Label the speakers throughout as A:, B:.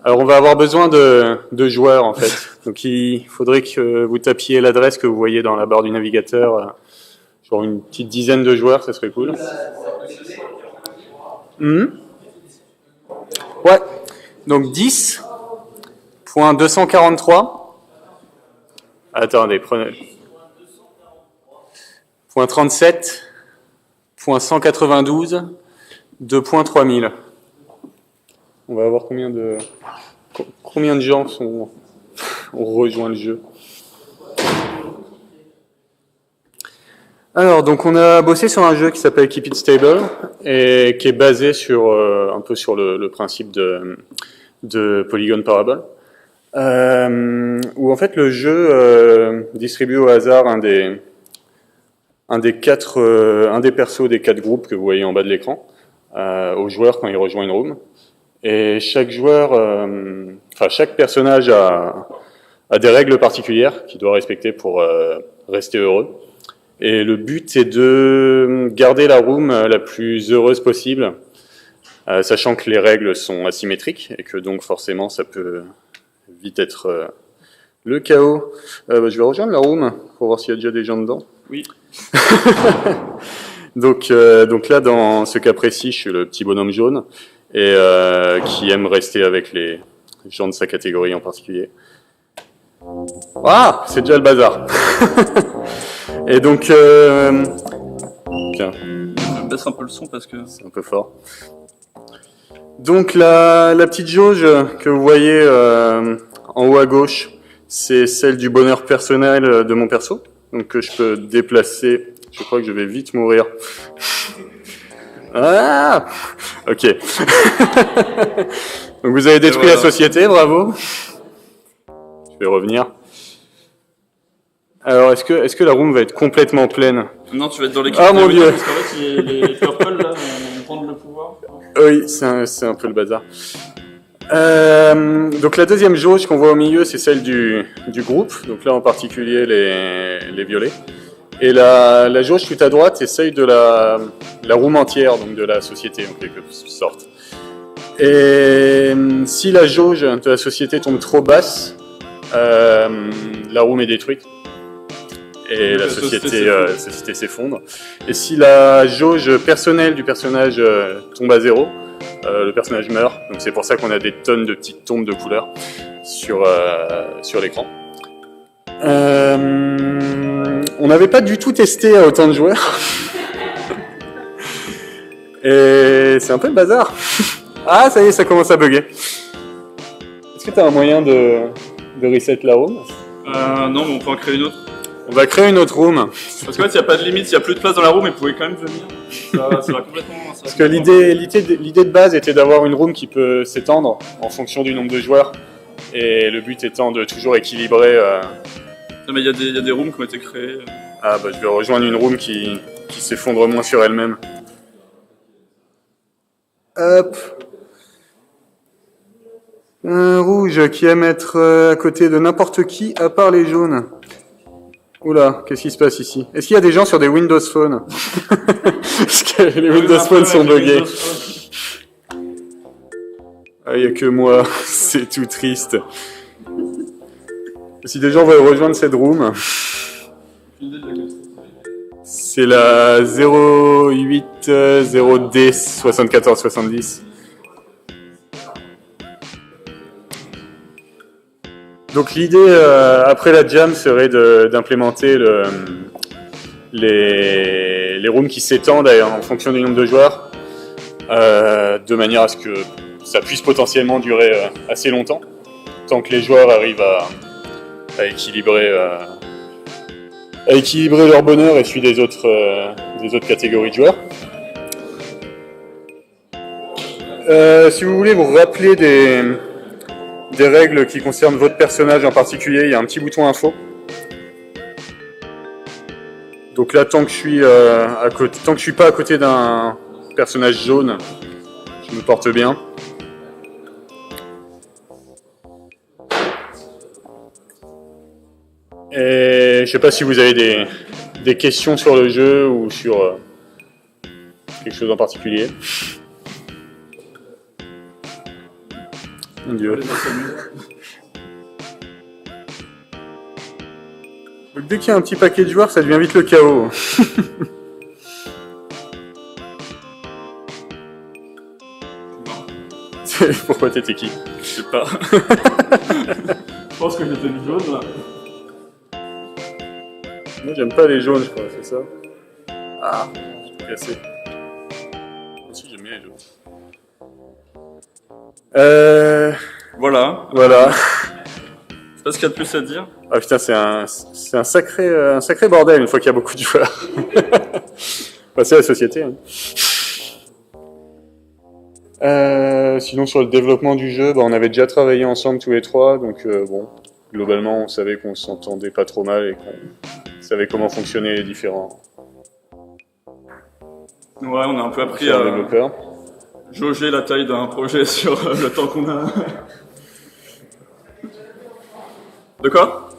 A: Alors, on va avoir besoin de joueurs, en fait. Donc, il faudrait que vous tapiez l'adresse que vous voyez dans la barre du navigateur. Genre une petite dizaine de joueurs, ça serait cool. Ouais. Donc, 10.243. Attendez, prenez. Point 37. Point 192. 2.3000. On va voir combien de gens ont rejoint le jeu. Alors, donc on a bossé sur un jeu qui s'appelle Keep It Stable et qui est basé sur un peu sur le principe de Polygon Parable, où en fait le jeu distribue au hasard un des persos des 4 groupes que vous voyez en bas de l'écran aux joueurs quand ils rejoignent une room. Et chaque chaque personnage a des règles particulières qu'il doit respecter pour rester heureux. Et le but est de garder la room la plus heureuse possible, sachant que les règles sont asymétriques et que donc forcément ça peut vite être le chaos. Je vais rejoindre la room pour voir s'il y a déjà des gens dedans.
B: Oui.
A: Donc là, dans ce cas précis, je suis le petit bonhomme jaune et qui aime rester avec les gens de sa catégorie en particulier. Ah, c'est déjà le bazar. Et donc, tiens,
B: Je baisse un peu le son parce que
A: c'est un peu fort. Donc la petite jauge que vous voyez en haut à gauche, c'est celle du bonheur personnel de mon perso. Donc que je peux déplacer. Je crois que je vais vite mourir. Ah, ok. Donc vous avez détruit la société, bravo. Je vais revenir. Alors, est-ce que la room va être complètement pleine?
B: non, tu vas être dans l'équipe.
A: Ah mon Dieu.
B: Parce qu'en fait, les purple là vont prendre le pouvoir.
A: Oui, c'est un peu le bazar. Donc la deuxième jauge qu'on voit au milieu, c'est celle du groupe. Donc là en particulier les violets. Et la jauge tout à droite, c'est celle de la room entière, donc de la société en quelque sorte. Et si la jauge de la société tombe trop basse, la room est détruite. Et la société s'effondre. Et si la jauge personnelle du personnage tombe à 0, le personnage meurt. Donc c'est pour ça qu'on a des tonnes de petites tombes de couleurs sur l'écran. On n'avait pas du tout testé à autant de joueurs. Et c'est un peu le bazar. Ah, ça y est, ça commence à bugger. Est-ce que tu as un moyen de reset la room?
B: Non, mais on peut en créer une autre.
A: On va créer une autre room.
B: Parce qu'en fait, il n'y a pas de limite, il n'y a plus de place dans la room, mais vous pouvez quand même venir. Ça va complètement.
A: Parce que l'idée de base était d'avoir une room qui peut s'étendre en fonction du nombre de joueurs. Et le but étant de toujours équilibrer.
B: Non, mais il y a des rooms qui ont été créées.
A: Ah, bah je vais rejoindre une room qui s'effondre moins sur elle-même. Hop. Un rouge qui aime être à côté de n'importe qui à part les jaunes. Oula, qu'est-ce qui se passe ici? Est-ce qu'il y a des gens sur des Windows Phone? Parce que les Windows Phone sont buggés. Ah, il n'y a que moi, c'est tout triste. Si des gens veulent rejoindre cette room, c'est la 080D7470. Donc l'idée après la jam serait d'implémenter les rooms qui s'étendent en fonction du nombre de joueurs, de manière à ce que ça puisse potentiellement durer assez longtemps, tant que les joueurs arrivent à équilibrer leur bonheur et celui des autres catégories de joueurs. Si vous voulez vous rappeler des règles qui concernent votre personnage en particulier, il y a un petit bouton info. Donc là, tant que je suis pas à côté d'un personnage jaune, je me porte bien. Et je sais pas si vous avez des questions sur le jeu ou sur quelque chose en particulier. Mon Dieu.
B: Les gens s'amusent.
A: Donc, dès qu'il y a un petit paquet de joueurs, ça devient vite le chaos. Pourquoi t'étais qui?
B: Je sais pas. Je pense que j'étais le jaune là.
A: Moi j'aime pas les jaunes, je crois, c'est ça. Ah, j'ai cassé. Moi aussi j'aime bien les jaunes.
B: Voilà.
A: Voilà.
B: Je sais pas ce qu'il y a de plus à dire.
A: Ah putain, c'est un sacré bordel une fois qu'il y a beaucoup de joueurs. Enfin, c'est la société. Hein. Sinon sur le développement du jeu, on avait déjà travaillé ensemble tous les trois, donc bon, globalement on savait qu'on s'entendait pas trop mal et qu'on savait comment fonctionnaient les différents
B: Ouais, on a un peu appris à
A: développeurs.
B: jauger la taille d'un projet sur le temps qu'on a. De quoi?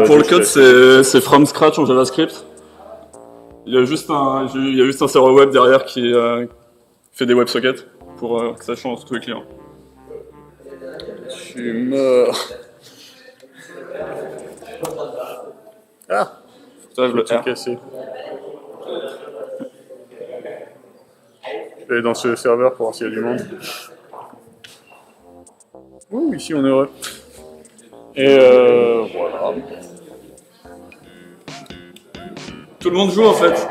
B: Pour le code, c'est from scratch en JavaScript. Il y a juste un serveur web derrière qui fait des WebSockets pour que ça change tous les clients.
A: Je suis mort. Ah,
B: Ça, je le
A: tout
B: R.
A: cassé. Je vais aller dans ce serveur pour voir s'il y a du monde. Ouh, ici on est heureux. Et voilà.
B: Tout le monde joue en fait.